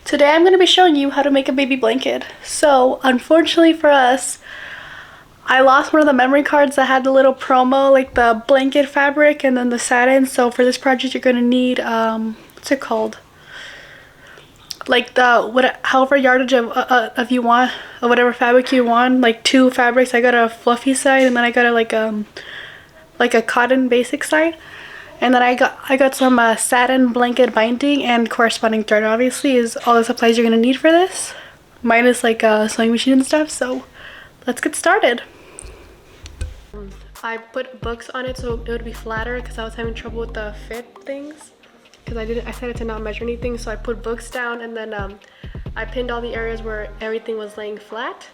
Today I'm going to be showing you how to make a baby blanket. So unfortunately for us, I lost one of the memory cards that had the little promo, like the blanket fabric and then the satin. So for this project you're going to need, what's it called? Like however yardage of you want, or whatever fabric you want, like 2 fabrics. I got a fluffy side and then I got a like a cotton basic side. And then I got some satin blanket binding and corresponding thread. Obviously is all the supplies you're gonna need for this, minus like a sewing machine and stuff. So let's get started. I put books on it so it would be flatter because I was having trouble with the fit things. Because I set it to not measure anything, so I put books down and then I pinned all the areas where everything was laying flat.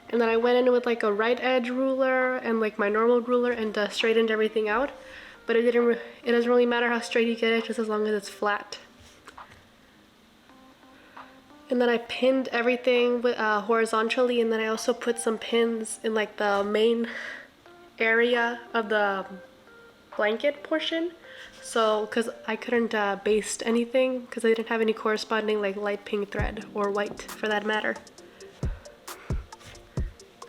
And then I went in with like a right edge ruler and like my normal ruler and straightened everything out. But it doesn't really matter how straight you get it, just as long as it's flat. And then I pinned everything with, horizontally, and then I also put some pins in like the main area of the blanket portion. So, because I couldn't baste anything, because I didn't have any corresponding like light pink thread, or white for that matter.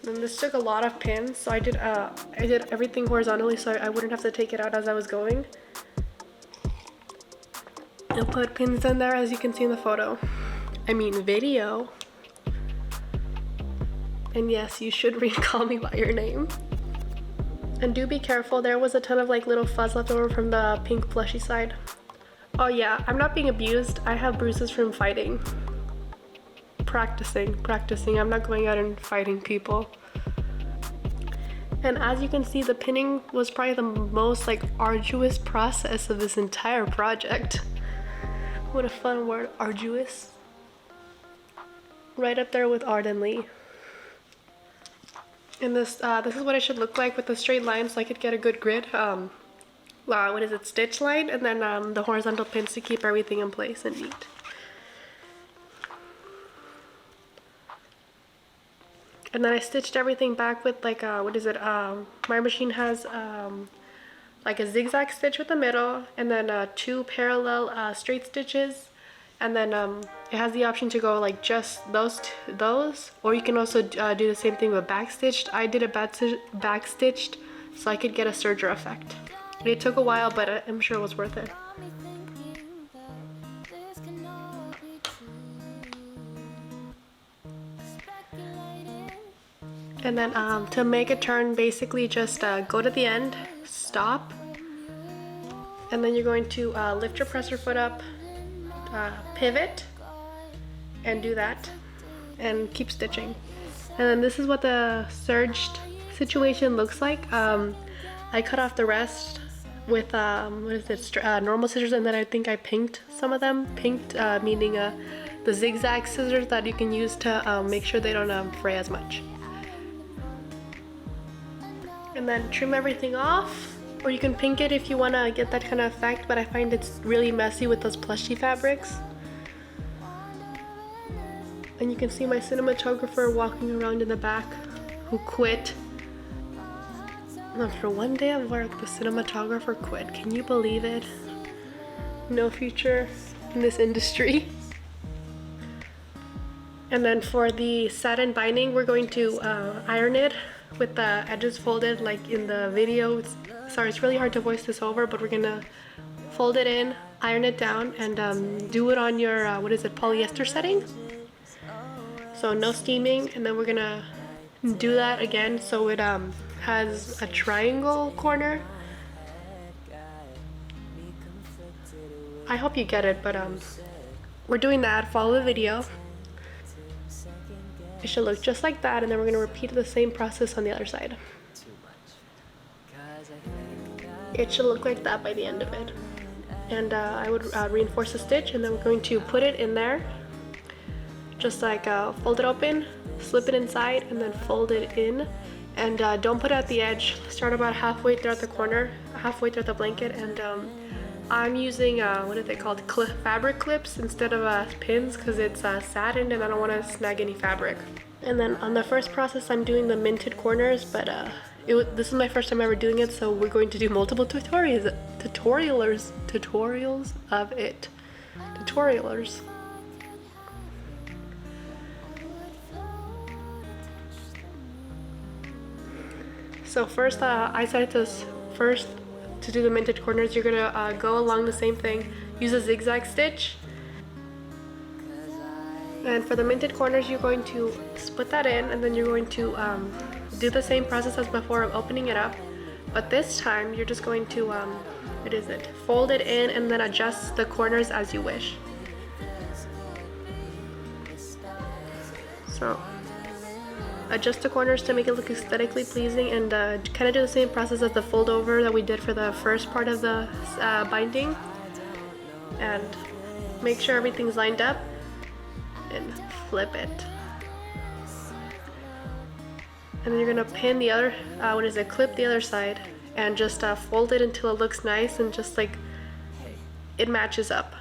And this took a lot of pins, so I did everything horizontally so I wouldn't have to take it out as I was going. I'll put pins in there as you can see in the photo. I mean video. And yes, you should call me by your name. And do be careful, there was a ton of like little fuzz left over from the pink plushy side. Oh yeah, I'm not being abused. I have bruises from fighting. Practicing. I'm not going out and fighting people. And as you can see, the pinning was probably the most like arduous process of this entire project. What a fun word, arduous. Right up there with ardently. And this is what it should look like with the straight lines, so I could get a good grid. Stitch line, and then the horizontal pins to keep everything in place and neat. And then I stitched everything back with like my machine has like a zigzag stitch with the middle, and then 2 parallel straight stitches, and then it has the option to go like just those, or you can also do the same thing with back stitched. I did a back stitched so I could get a serger effect. It took a while, but I'm sure it was worth it. And then to make a turn, basically just go to the end, stop, and then you're going to lift your presser foot up, pivot, and do that, and keep stitching. And then this is what the serged situation looks like. I cut off the rest with normal scissors, and then I think I pinked some of them. Pinked meaning the zigzag scissors that you can use to make sure they don't fray as much. And then trim everything off, or you can pink it if you want to get that kind of effect, but I find it's really messy with those plushy fabrics. And you can see my cinematographer walking around in the back, who quit. After one day of work, the cinematographer quit. Can you believe it? No future in this industry. And then for the satin binding, we're going to iron it with the edges folded like in the video. Sorry, it's really hard to voice this over, but we're gonna fold it in, iron it down, and do it on your polyester setting. So no steaming, and then we're gonna do that again so it has a triangle corner. I hope you get it, but we're doing that. Follow the video. It should look just like that, and then we're going to repeat the same process on the other side. It should look like that by the end of it. And I would reinforce the stitch, and then we're going to put it in there. Just like fold it open, slip it inside, and then fold it in. And don't put it at the edge. Start about halfway throughout the corner, halfway throughout the blanket, and I'm using fabric clips instead of pins, because it's satin and I don't want to snag any fabric. And then on the first process I'm doing the minted corners, but this is my first time ever doing it, so we're going to do multiple tutorials of it. So first, I decided to do the minted corners. You're gonna go along the same thing. Use a zigzag stitch. And for the minted corners, you're going to split that in, and then you're going to do the same process as before of opening it up. But this time, you're just going to, fold it in and then adjust the corners as you wish. So, adjust the corners to make it look aesthetically pleasing, and kind of do the same process as the fold over that we did for the first part of the binding. And make sure everything's lined up and flip it. And then you're gonna pin the other, clip the other side and just fold it until it looks nice and just like it matches up.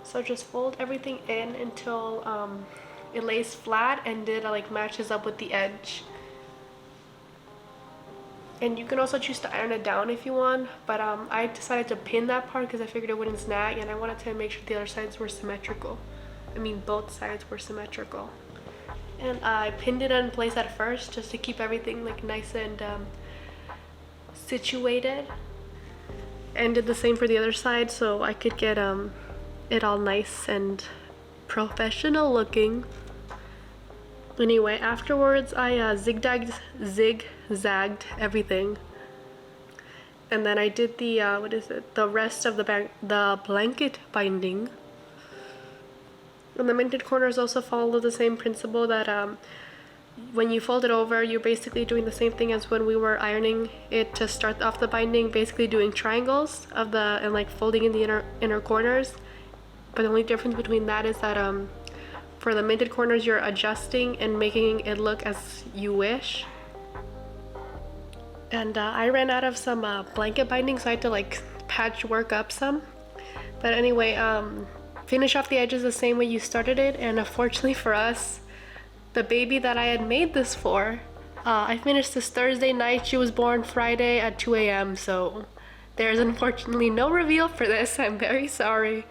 So just fold everything in until it lays flat and it like matches up with the edge. And you can also choose to iron it down if you want, but I decided to pin that part because I figured it wouldn't snag, and I wanted to make sure the other sides were symmetrical. I mean, both sides were symmetrical. And I pinned it in place at first just to keep everything like nice and situated. And did the same for the other side so I could get it all nice and professional looking. Anyway, afterwards I zigzagged everything, and then I did the the rest of the blanket binding. And the minted corners also follow the same principle that when you fold it over, you're basically doing the same thing as when we were ironing it to start off the binding, basically doing triangles of and like folding in the inner corners. But the only difference between that is that for the minted corners, you're adjusting and making it look as you wish. And I ran out of some blanket binding, so I had to like patchwork up some. But anyway, finish off the edges the same way you started it. And unfortunately for us, the baby that I had made this for, I finished this Thursday night. She was born Friday at 2 a.m. So there's unfortunately no reveal for this. I'm very sorry.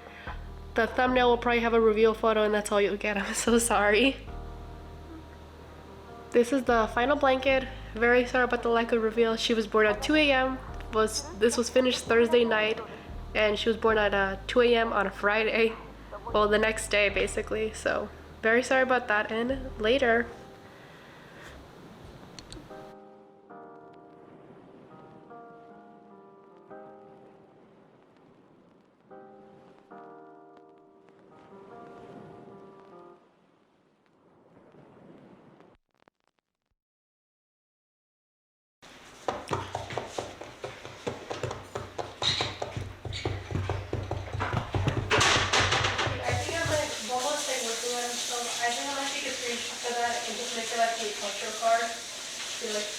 The thumbnail will probably have a reveal photo and that's all you'll get. I'm so sorry. This is the final blanket. Very sorry about the lack of reveal. She was born at 2 a.m. This was finished Thursday night, and she was born at 2 a.m. on a Friday. Well, the next day basically. So very sorry about that, and later. I think I'm gonna take a screenshot of that and just make it like a culture card to like